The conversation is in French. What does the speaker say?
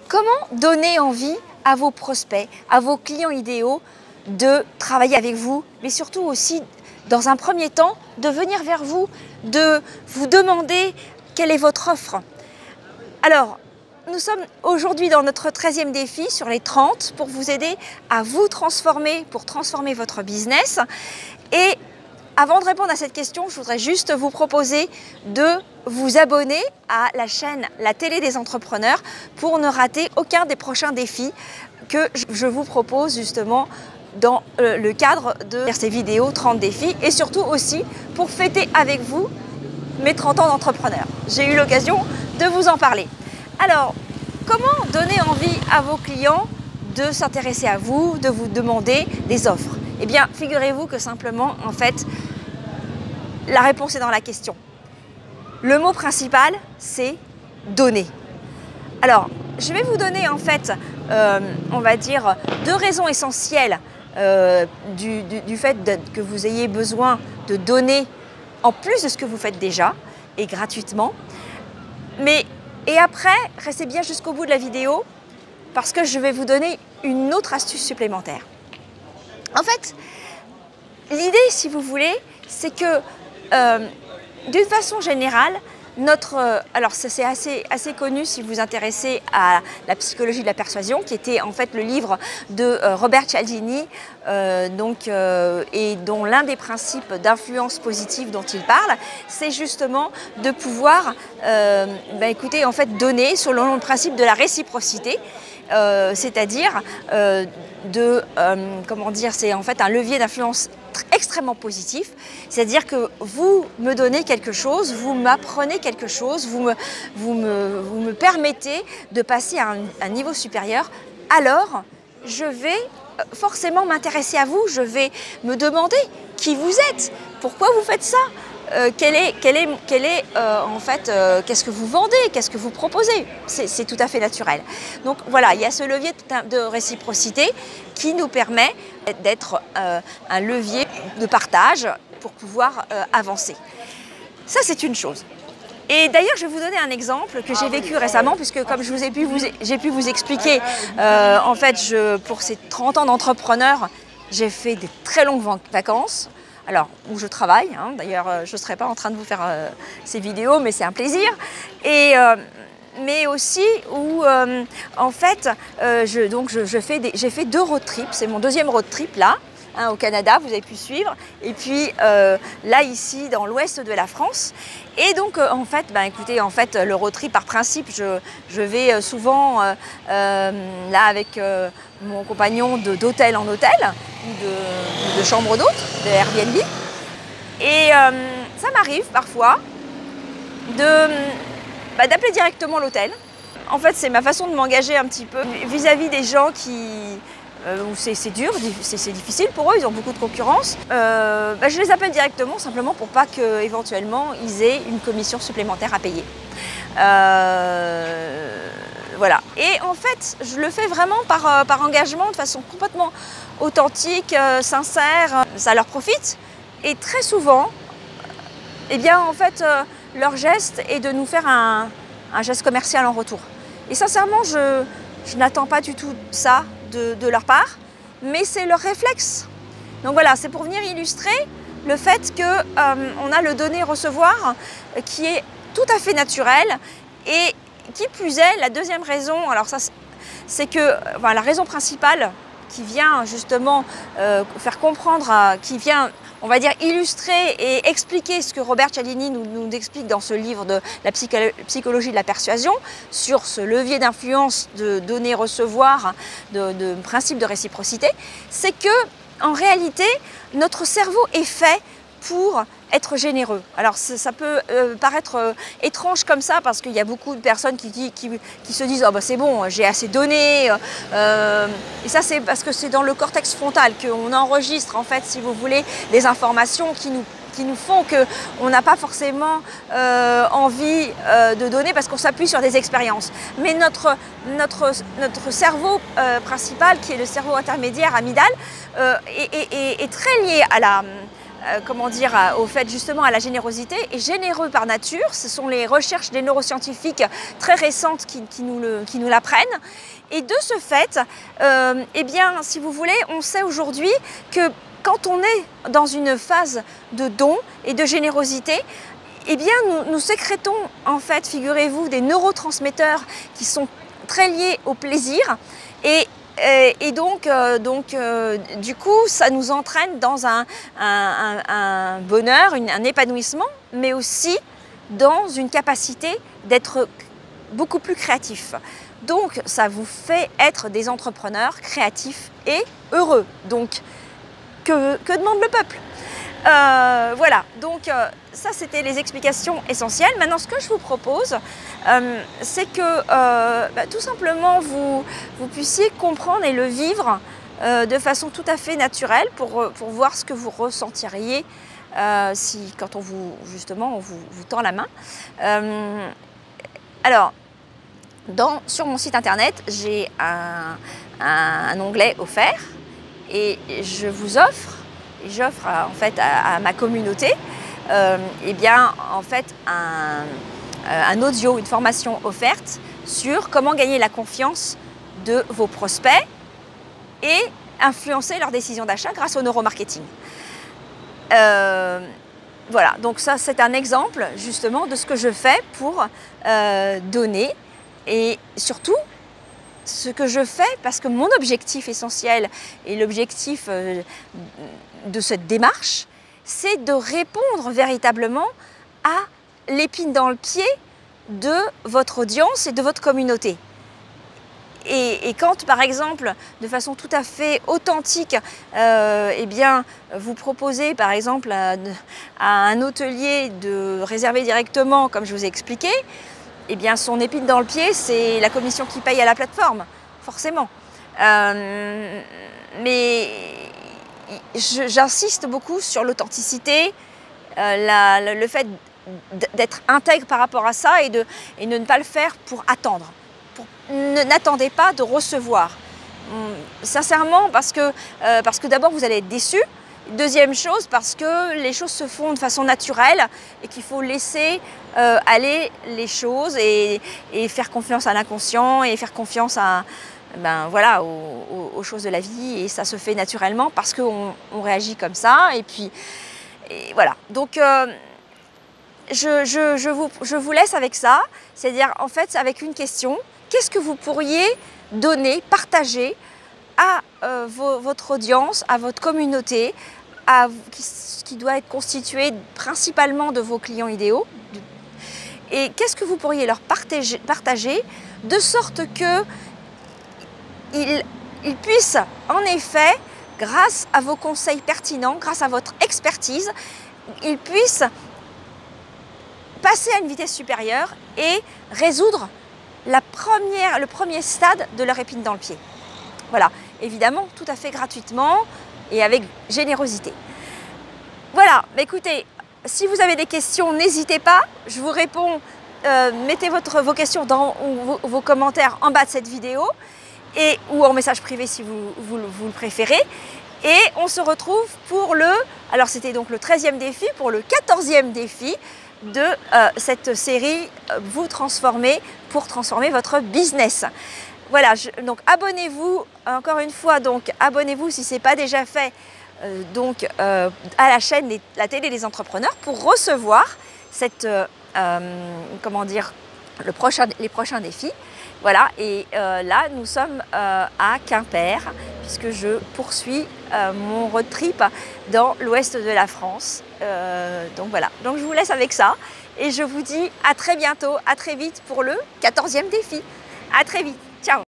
Comment donner envie à vos prospects, à vos clients idéaux de travailler avec vous, mais surtout aussi, dans un premier temps, de venir vers vous, de vous demander quelle est votre offre. Alors, nous sommes aujourd'hui dans notre 13e défi sur les 30 pour vous aider à vous transformer, pour transformer votre business. Et avant de répondre à cette question, je voudrais juste vous proposer de vous abonner à la chaîne La Télé des Entrepreneurs pour ne rater aucun des prochains défis que je vous propose justement dans le cadre de ces vidéos 30 défis et surtout aussi pour fêter avec vous mes 30 ans d'entrepreneur. J'ai eu l'occasion de vous en parler. Alors, comment donner envie à vos clients de s'intéresser à vous, de vous demander des offres? Eh bien, figurez-vous que simplement, en fait, la réponse est dans la question. Le mot principal, c'est donner. Alors, je vais vous donner en fait, on va dire, deux raisons essentielles du fait que vous ayez besoin de donner en plus de ce que vous faites déjà et gratuitement. Et après, restez bien jusqu'au bout de la vidéo parce que je vais vous donner une autre astuce supplémentaire. En fait, l'idée, si vous voulez, c'est que d'une façon générale, alors c'est assez connu si vous vous intéressez à la psychologie de la persuasion, qui était en fait le livre de Robert Cialdini, et dont l'un des principes d'influence positive dont il parle, c'est justement de pouvoir, écoutez, en fait, donner selon le principe de la réciprocité. C'est-à-dire comment dire, c'est en fait un levier d'influence extrêmement positif, c'est-à-dire que vous me donnez quelque chose, vous m'apprenez quelque chose, vous me permettez de passer à un niveau supérieur, alors je vais forcément m'intéresser à vous, je vais me demander qui vous êtes, pourquoi vous faites ça, qu'est-ce que vous vendez, qu'est-ce que vous proposez, c'est tout à fait naturel. Donc voilà, il y a ce levier de réciprocité qui nous permet d'être un levier de partage pour pouvoir avancer. Ça, c'est une chose. Et d'ailleurs, je vais vous donner un exemple que j'ai vécu récemment, puisque comme j'ai pu vous expliquer, en fait, pour ces 30 ans d'entrepreneur, j'ai fait des très longues vacances. Alors, où je travaille, hein, d'ailleurs, je ne serai pas en train de vous faire ces vidéos, mais c'est un plaisir. Mais aussi où, en fait, j'ai fait 2 road trips. C'est mon 2e road trip là, hein, au Canada, vous avez pu suivre. Et puis là, ici, dans l'ouest de la France. Et donc, en fait, écoutez, en fait, le road trip, par principe, je vais souvent là avec mon compagnon d'hôtel en hôtel, ou de chambre d'hôte, de Airbnb. Et ça m'arrive parfois d'appeler directement l'hôtel. En fait, c'est ma façon de m'engager un petit peu vis-à-vis des gens où c'est dur, c'est difficile pour eux, ils ont beaucoup de concurrence. Je les appelle directement simplement pour pas qu'éventuellement ils aient une commission supplémentaire à payer. Voilà. Et en fait, je le fais vraiment par engagement, de façon complètement authentique, sincère. Ça leur profite. Et très souvent, eh bien, en fait, leur geste est de nous faire un geste commercial en retour. Et sincèrement, je n'attends pas du tout ça de leur part, mais c'est leur réflexe. Donc voilà, c'est pour venir illustrer le fait qu'on a le donner-recevoir qui est tout à fait naturel. Et qui plus est, la deuxième raison, alors ça, c'est que la raison principale qui vient justement faire comprendre, qui vient, on va dire, illustrer et expliquer ce que Robert Cialdini nous explique dans ce livre de la psychologie de la persuasion sur ce levier d'influence de donner-recevoir, de principe de réciprocité, c'est que en réalité, notre cerveau est fait pour être généreux. Alors ça peut paraître étrange comme ça parce qu'il y a beaucoup de personnes qui se disent « oh, c'est bon, j'ai assez donné ». Et ça, c'est parce que c'est dans le cortex frontal qu'on enregistre, en fait, si vous voulez, des informations qui nous font qu'on n'a pas forcément envie de donner parce qu'on s'appuie sur des expériences. Mais notre cerveau principal, qui est le cerveau intermédiaire amygdale, est très lié comment dire, au fait justement à la générosité, est généreux par nature. Ce sont les recherches des neuroscientifiques très récentes qui nous l'apprennent. Et de ce fait, eh bien, si vous voulez, on sait aujourd'hui que quand on est dans une phase de don et de générosité, eh bien, nous sécrétons, en fait, figurez-vous, des neurotransmetteurs qui sont très liés au plaisir. Et donc, du coup, ça nous entraîne dans un bonheur, un épanouissement, mais aussi dans une capacité d'être beaucoup plus créatif. Donc, ça vous fait être des entrepreneurs créatifs et heureux. Donc, que demande le peuple ? Voilà, donc ça c'était les explications essentielles. Maintenant ce que je vous propose, c'est que tout simplement vous puissiez comprendre et le vivre de façon tout à fait naturelle pour voir ce que vous ressentiriez quand on vous tend la main. Alors, sur mon site internet, j'ai un onglet offert et j'offre en fait à ma communauté eh bien, en fait, un audio, une formation offerte sur comment gagner la confiance de vos prospects et influencer leurs décisions d'achat grâce au neuromarketing. Voilà, donc ça c'est un exemple justement de ce que je fais pour donner et surtout ce que je fais parce que mon objectif essentiel et l'objectif de cette démarche, c'est de répondre véritablement à l'épine dans le pied de votre audience et de votre communauté. Et quand, par exemple, de façon tout à fait authentique, eh bien, vous proposez, par exemple, à un hôtelier de réserver directement, comme je vous ai expliqué, eh bien, son épine dans le pied, c'est la commission qu'il paye à la plateforme, forcément. Mais j'insiste beaucoup sur l'authenticité, le fait d'être intègre par rapport à ça et de ne pas le faire pour attendre. N'attendez pas de recevoir. Sincèrement, parce que d'abord vous allez être déçu. Deuxième chose, parce que les choses se font de façon naturelle et qu'il faut laisser aller les choses et faire confiance à l'inconscient et faire confiance à, voilà, aux choses de la vie, et ça se fait naturellement parce qu'on réagit comme ça et puis voilà. Donc je vous laisse avec ça, c'est-à-dire en fait avec une question: qu'est-ce que vous pourriez donner, partager à votre audience, à votre communauté, qui doit être constituée principalement de vos clients idéaux, et qu'est-ce que vous pourriez leur partager de sorte que ils puissent en effet, grâce à vos conseils pertinents, grâce à votre expertise, ils puissent passer à une vitesse supérieure et résoudre le premier stade de leur épine dans le pied. Voilà, évidemment, tout à fait gratuitement et avec générosité. Voilà, écoutez, si vous avez des questions, n'hésitez pas, je vous réponds, mettez vos questions dans vos commentaires en bas de cette vidéo ou en message privé si vous le préférez. Et on se retrouve pour alors c'était donc le 13e défi, pour le 14e défi de cette série Vous transformer pour transformer votre business. Voilà, donc abonnez-vous, encore une fois, donc abonnez-vous si ce n'est pas déjà fait à la chaîne La Télé des Entrepreneurs pour recevoir comment dire, les prochains défis. Voilà, et là nous sommes à Quimper puisque je poursuis mon road trip dans l'ouest de la France. Donc voilà, donc je vous laisse avec ça et je vous dis à très bientôt, à très vite pour le 14e défi. À très vite, ciao!